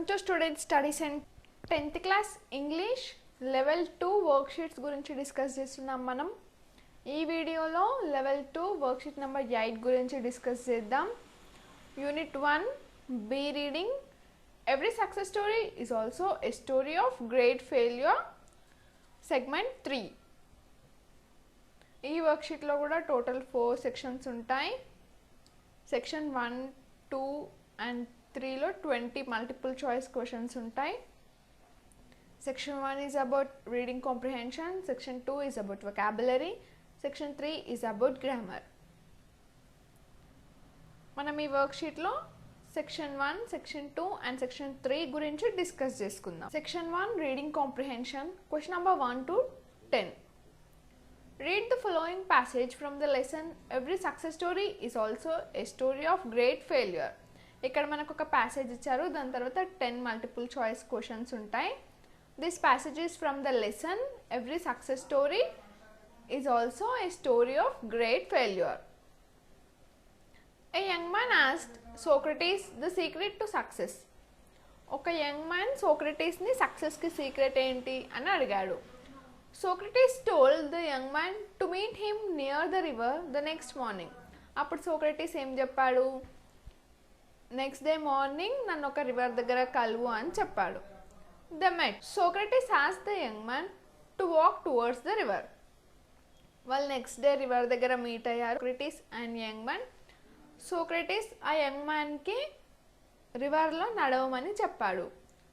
Welcome to student studies and 10th class English level 2 worksheets గురించి discuss చేస్తున్నాం మనం. ఈ వీడియోలో లెవెల్ 2 వర్క్షీట్ నెంబర్ 8 గురించి డిస్కస్ చేద్దాం. Unit 1 B reading every success story is also a story of great failure segment 3. ఈ వర్క్షీట్లో కూడా టోటల్ 4 సెక్షన్స్ ఉంటాయి. సెక్షన్ 1, 2 and 3లో 20 మల్టిపుల్ చాయిస్ క్వశ్చన్స్ ఉంటాయి. Section 1 is about reading comprehension, section 2 is about vocabulary, section 3 is about grammar. మనం ఈ వర్క్షీట్లో section 1, section 2 and section 3 గురించి discuss చేసుకుందాం. Section 1 reading comprehension, question number 1 to 10. Read the following passage from the lesson every success story is also a story of great failure. ఇక్కడ మనకు ఒక passage ఇచ్చారు, దాని తర్వాత 10 మల్టిపుల్ చాయిస్ క్వశ్చన్స్ ఉంటాయి. This passage is from the lesson every success story is also a story of great failure. A young man asked Socrates the secret to success. ఒక young man సోక్రటీస్ని సక్సెస్కి secret ఏంటి అని అడిగాడు. Socrates told the young man to meet him near the river the next morning. అప్పుడు Socrates ఏం చెప్పాడు? Next day morning నన్ను ఒక రివర్ దగ్గర కలువు అని చెప్పాడు. The met. Socrates asked the young man to walk towards the river. వాళ్ళు next day river దగ్గర మీట్ అయ్యారు, Socrates and young man. Socrates ఆ యంగ్ మ్యాన్కి రివర్లో నడవమని చెప్పాడు.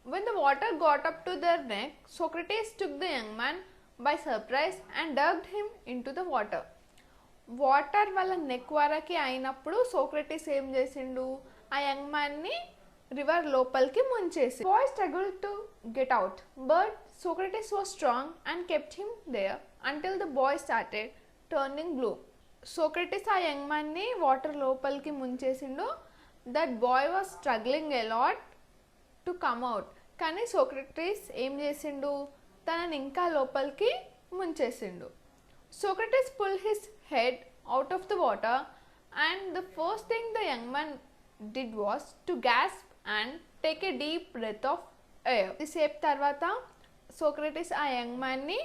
When the water got up to their neck, Socrates took the young man by surprise and dug him into the water. Water వాళ్ళ neck వరకు అయినప్పుడు Socrates ఏం చేసిండు? ఆ young మ్యాన్ని river లోపలికి ముంచేసి. Boy struggled to get out but Socrates was strong and kept him there until the boy started turning blue. Socrates ఆ యంగ్ మ్యాన్ని వాటర్ లోపలికి ముంచేసిండు. That boy was struggling a lot to come out. కానీ Socrates ఏం చేసిండు? తనని ఇంకా లోపలికి ముంచేసిండు. Socrates pull his head out of the water and the first thing the young man did was to gasp and take a deep breath of air. సేపు తర్వాత Socrates ఆ యంగ్ మ్యాన్ని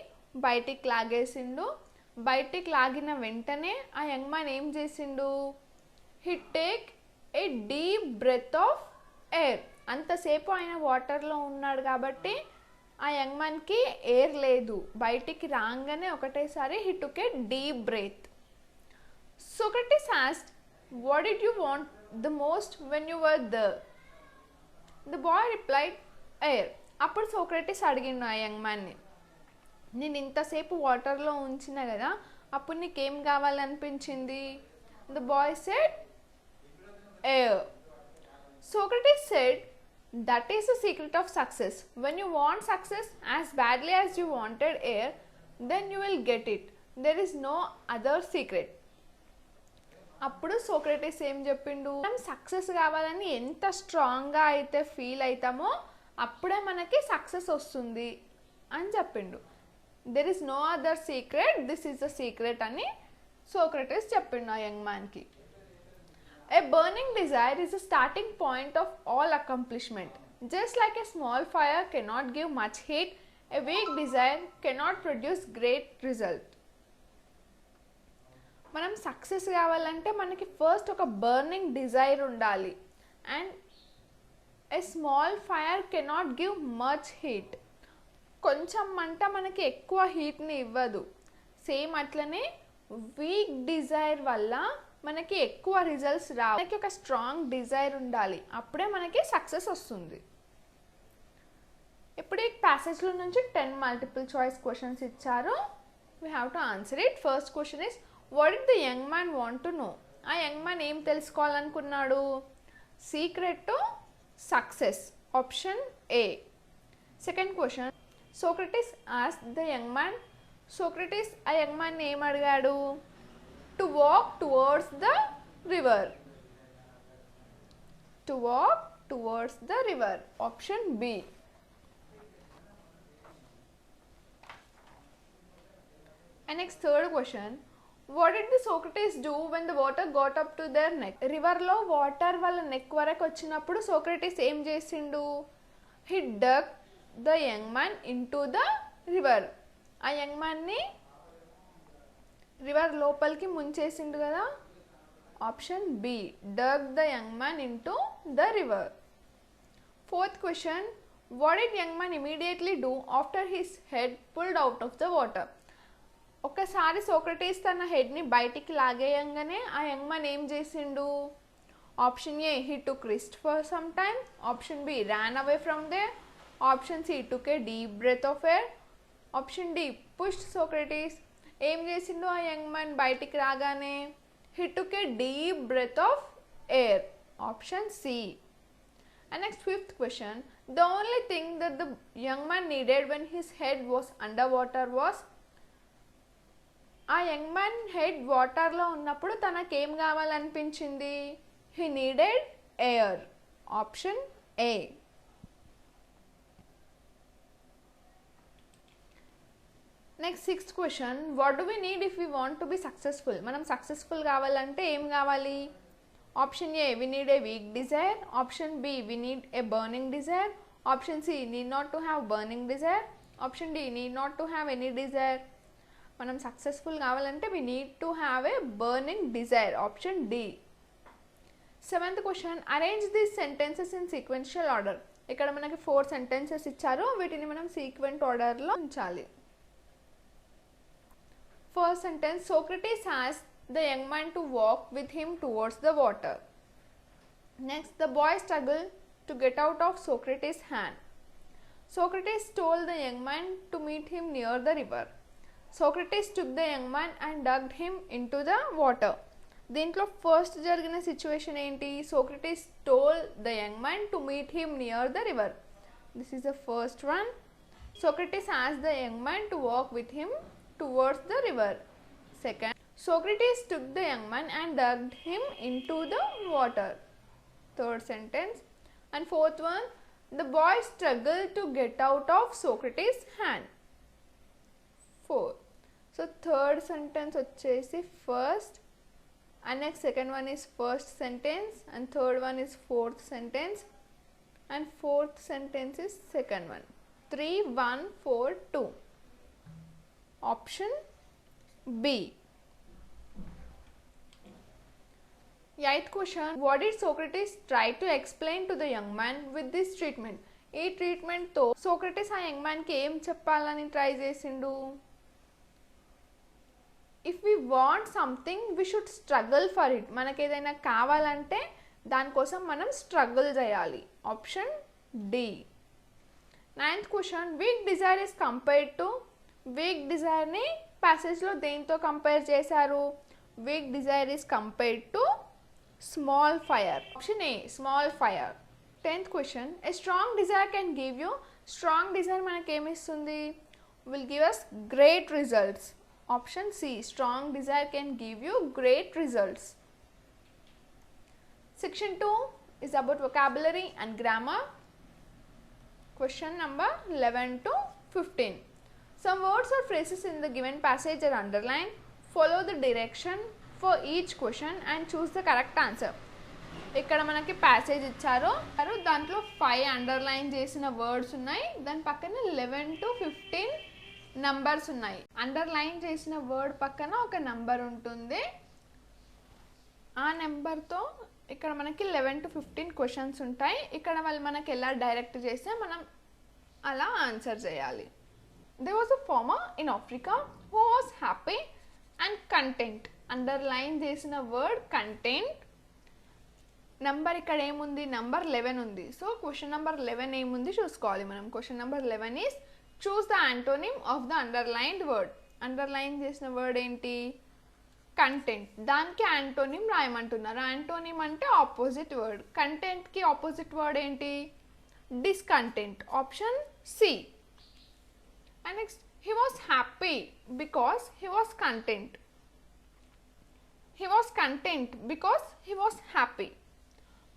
బయటికి లాగేసిండు. బయటికి లాగిన వెంటనే ఆ యంగ్ మ్యాన్ ఏం చేసిండు? He take a deep breath of air. అంతసేపు ఆయన వాటర్లో ఉన్నాడు కాబట్టి ఆ యంగ్ మ్యాన్కి ఎయిర్ లేదు. బయటికి రాగానే ఒకటేసారి he took a deep breath. Socrates asked, what did you want the most when you were there? The boy replied, air. అప్పుడు సోక్రటీస్ అడిగిండు ఆ యంగ్ మ్యాన్ని, నేను ఇంతసేపు వాటర్లో ఉంచిన కదా, అప్పుడు నీకేం కావాలనిపించింది? The boy said, air. Socrates said, that is the secret of success. When you want success as badly as you wanted air, then you will get it. There is no other secret. అప్పుడు Socrates ఏం చెప్పిండు? మనం success కావాలని ఎంత స్ట్రాంగ్గా అయితే feel అవుతామో అప్పుడే మనకి సక్సెస్ వస్తుంది అని చెప్పిండు. There is no other secret, this is the secret అని సోక్రటీస్ చెప్పిండు ఆ యంగ్ మ్యాన్కి. A burning desire is the starting point of all accomplishment. Just like a small fire cannot give much heat, a weak desire cannot produce great result. మనం success కావాలంటే మనకి first ఒక burning desire ఉండాలి. And a small fire cannot give much heat. కొంచెం మంట మనకి ఎక్కువ హీట్ని ఇవ్వదు. సేమ్ అట్లనే వీక్ డిజైర్ వల్ల మనకి ఎక్కువ రిజల్ట్స్ రావు. మనకి ఒక స్ట్రాంగ్ డిజైర్ ఉండాలి, అప్పుడే మనకి సక్సెస్ వస్తుంది. ఇప్పుడు ఈ ప్యాసేజ్లో నుంచి 10 మల్టిపుల్ చాయిస్ క్వశ్చన్స్ ఇచ్చారు. We have to answer it. First question is, what did the young man want to know? ఆ యంగ్ మ్యాన్ ఏం తెలుసుకోవాలనుకున్నాడు? Secret to success, option A. Second question, Socrates asked the young man. Socrates ఆ young man ఏం అడిగాడు? To walk towards the river. To walk towards the river, option B. And next third question, what did the Socrates do when the water got up to their neck? రివర్లో water వాళ్ళ neck వరకు వచ్చినప్పుడు Socrates ఏం చేసిండు? he dug the young man into the river. ఆ young మ్యాన్ని river లోపలికి ముంచేసిండు కదా. Option B, dug the young man into the river. Fourth question, what did young man immediately do after his head pulled out of the water. ఒక్కసారి Socrates తన హెడ్ని బయటికి లాగేయంగానే ఆ యంగ్ మ్యాన్ ఏం చేసిండు? Option A, he took rest for some time. Option B, ran away from there. Option C, took a deep breath of air. Option D, pushed Socrates. ఏం చేసిండు ఆ యంగ్ మ్యాన్ బయటికి రాగానే? he took a deep breath of air. Option C. And next, fifth question, the only thing that the young man needed when his head was underwater was. ఆ young man head వాటర్లో ఉన్నప్పుడు తనకేం కావాలనిపించింది? he needed air. Option A. Next sixth question, what do we need if we want to be successful. మనం successful కావాలంటే ఏం కావాలి? Option A, we need a weak desire. Option B, we need a burning desire. Option C, need not to have burning desire. Option D, need not to have any desire. మనం successful కావాలంటే we need to have a burning desire. Option D. Seventh question, arrange these sentences in sequential order. ఇక్కడ మనకి 4 sentences ఇచ్చారు, వీటిని మనం sequent ఆర్డర్లో ఉంచాలి. First sentence, Socrates asked the young man to walk with him towards the water. Next, the boy struggled to get out of Socrates' hand. Socrates told the young man to meet him near the river. Socrates took the young man and dug him into the water. దీంట్లో first జరిగిన situation ఏంటి? Socrates told the young man to meet him near the river. This is the first one. Socrates asked the young man to walk with him towards the river. Second, Socrates took the young man and dug him into the water. Third sentence. And fourth one, the boy struggled to get out of Socrates' hand. 4. So third sentence వచ్చేసి first, and next second one is first sentence, and third one is fourth sentence, and fourth sentence is second one. 3, 1, 4, 2. Option B. Eighth question, what did Socrates try to explain to the young man with this treatment? ఈ ట్రీట్మెంట్తో Socrates ఆ young మ్యాన్కి ఏం చెప్పాలని try చేసిండు? If we want something we should struggle for it. మనకి ఏదైనా కావాలంటే దానికోసం మనం స్ట్రగుల్ చేయాలి. Option D. Ninth question, weak desire is compared to. Weak డిజైర్ని ప్యాసేజ్లో దేంతో కంపేర్ చేశారు? Weak desire is compared to small fire. Option A, small fire. 10th question, a strong desire can give you. Strong desire మనకి ఏమిస్తుంది? will give us great results. Option C, strong desire can give you great results. Section 2 is about vocabulary and grammar. Question number 11 to 15. Some words or phrases in the given passage are underlined. Follow the direction for each question and choose the correct answer. ఇక్కడ మనకి passage ఇచ్చారు, దాంట్లో 5 underline చేసిన words ఉన్నాయి, దాని పక్కన 11 to 15 numbers ఉన్నాయి. Underline చేసిన వర్డ్ పక్కన ఒక నంబర్ ఉంటుంది, ఆ నెంబర్తో ఇక్కడ మనకి 11 to 15 క్వశ్చన్స్ ఉంటాయి. ఇక్కడ వాళ్ళు మనకి ఎలా డైరెక్ట్ చేస్తే మనం అలా ఆన్సర్ చేయాలి. There was a farmer in Africa who was happy and content. Underline చేసిన వర్డ్ కంటెంట్. నెంబర్ ఇక్కడ ఏముంది? నెంబర్ 11 ఉంది. సో క్వశ్చన్ నెంబర్ 11 ఏముంది చూసుకోవాలి మనం. Question number 11 is choose the antonym of the underlined word. Underline చేసిన word ఏంటి? Content. దానికి యాంటోనిమ్ రాయమంటున్నారు. యాంటోనిమ్ అంటే ఆపోజిట్ వర్డ్. కంటెంట్కి ఆపోజిట్ వర్డ్ ఏంటి? Discontent. Option C. And next, he was happy because he was content. He was content because he was happy.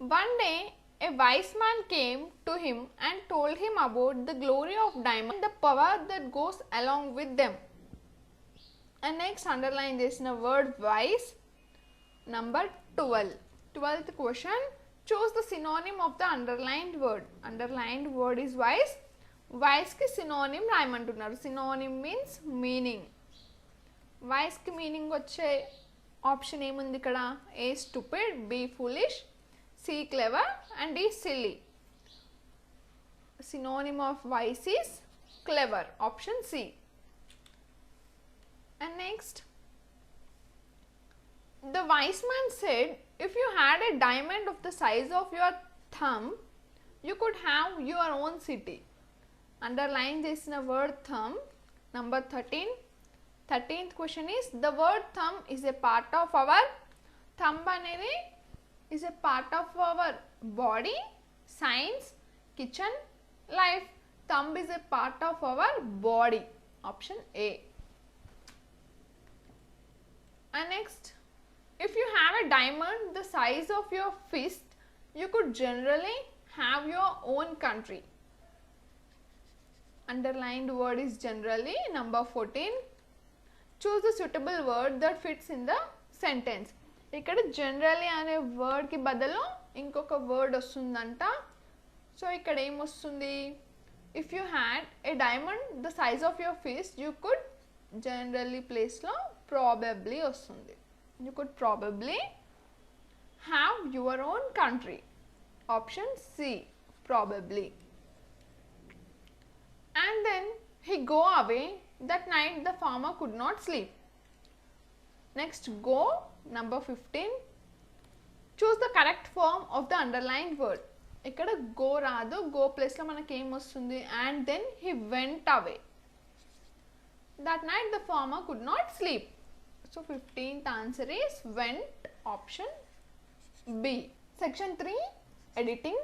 One day, a wise man came to him and told him about the glory of diamond and the power that goes along with them. And next, underline this word wise. Number 12. 12th question, choose the synonym of the underlined word. Underlined word is wise. Wise ki synonym రాయమంటున్నారు. Synonym means meaning. Wise ki meaning వచ్చే option ఏముంది ఇక్కడ? A stupid, B foolish, C clever and D silly. Synonym of wise is clever, option C. And next, the wise man said, if you had a diamond of the size of your thumb, you could have your own city. Underline చేసిన word thumb. Number 13. 13th question is, the word thumb is a part of our, thumb అనేది is a part of our body, science, kitchen, life. Thumb is a part of our body, option A. And next, if you have a diamond the size of your fist, you could generally have your own country. Underlined word is generally. Number 14. Choose the suitable word that fits in the sentence. ఇక్కడ generally అనే word కి బదులు ఇంకొక word వస్తుందంట. So ఇక్కడ ఏం వస్తుంది? If you had a diamond the size of your fist, you could generally place లో probably వస్తుంది. You could probably have your own country. Option C, probably. And then he go away. That night the farmer could not sleep. Next, go. Number 15. Choose the correct form of the underlined word. ఇక్కడ go రాదు. go ప్లేస్లో మనకి ఏం వస్తుంది? And then he went away. That night the farmer could not sleep. So 15th answer is went, option B. Section 3, editing.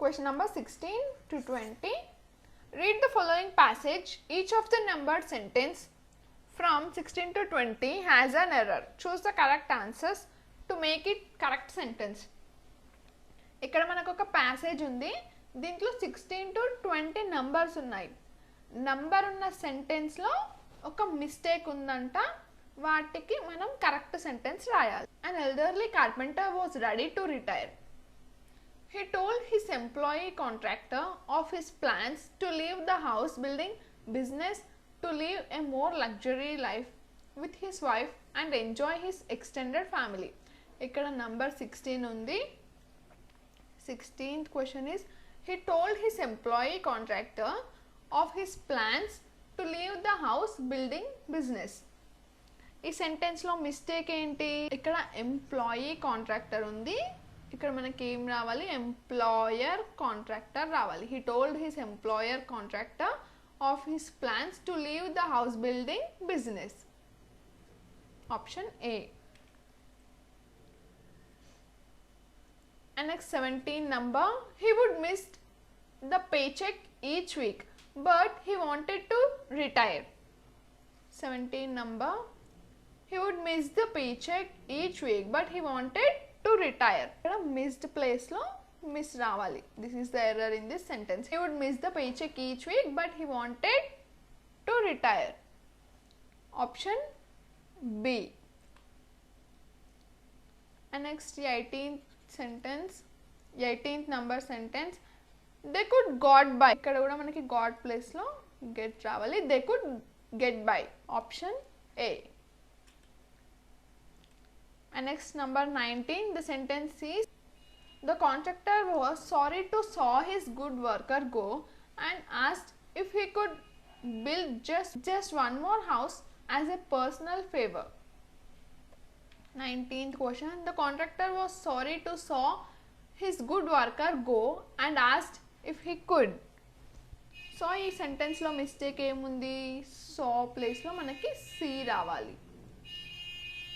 Question number 16 to 20. Read the following passage. Each of the numbered sentence from 16 to 20 has an error. Choose the correct answers to make it correct sentence. ఇక్కడ మనకు ఒక passage ఉంది. దీంట్లో 16 to 20 numbers ఉన్నాయి. Number ఉన్న సెంటెన్స్లో ఒక mistake ఉందంట. వాటికి మనం కరెక్ట్ సెంటెన్స్ రాయాలి. An elderly carpenter was ready to retire. He told his employee contractor of his plans to leave the house building business to live a more luxury life with his wife and enjoy his extended family. ఇక్కడ number 16 ఉంది. 16th question is, he told his employee contractor of his plans to leave the house building business. ఈ సెంటెన్స్లో mistake ఏంటి? ఇక్కడ employee contractor ఉంది. ఇక్కడ మనకి ఏం రావాలి? ఎంప్లాయర్ కాంట్రాక్టర్ రావాలి. he told his employer contractor of his plans to leave the house building business. Option A. And next 17 number, he would miss the paycheck each week but he wanted to retire. 17 number, he would miss the paycheck each week but he wanted to retire. ఇక్కడ missed place లో miss రావాలి. This is the error in this sentence. He would miss the paycheck each week but he wanted to retire. Option B. And next 18th sentence, 18th number sentence, they could got by. ఇక్కడ కూడా మనకి got place లో get రావాలి. They could get by. Option A. And next number 19, the sentence is, the contractor was sorry to saw his good worker go and asked if he could build just one more house as a personal favor. 19th question, the contractor was sorry to saw his good worker go and asked if he could. So ఈ సెంటెన్స్లో mistake ఏముంది? So ప్లేస్లో మనకి C రావాలి.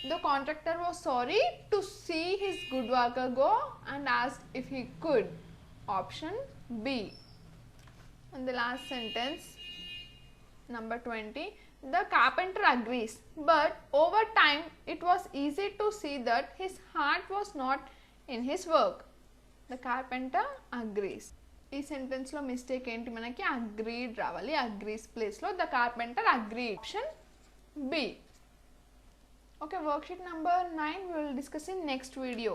The contractor was sorry to see his good worker go and asked if he could. Option B. And the last sentence, number 20, the carpenter agrees, but over time it was easy to see that his heart was not in his work. The carpenter agrees. ఈ సెంటెన్స్లో mistake ఏంటి? మనకి agreed రావాలి. Agrees ప్లేస్లో the carpenter agreed. Option B. Okay, worksheet number 9 we will discuss in next video.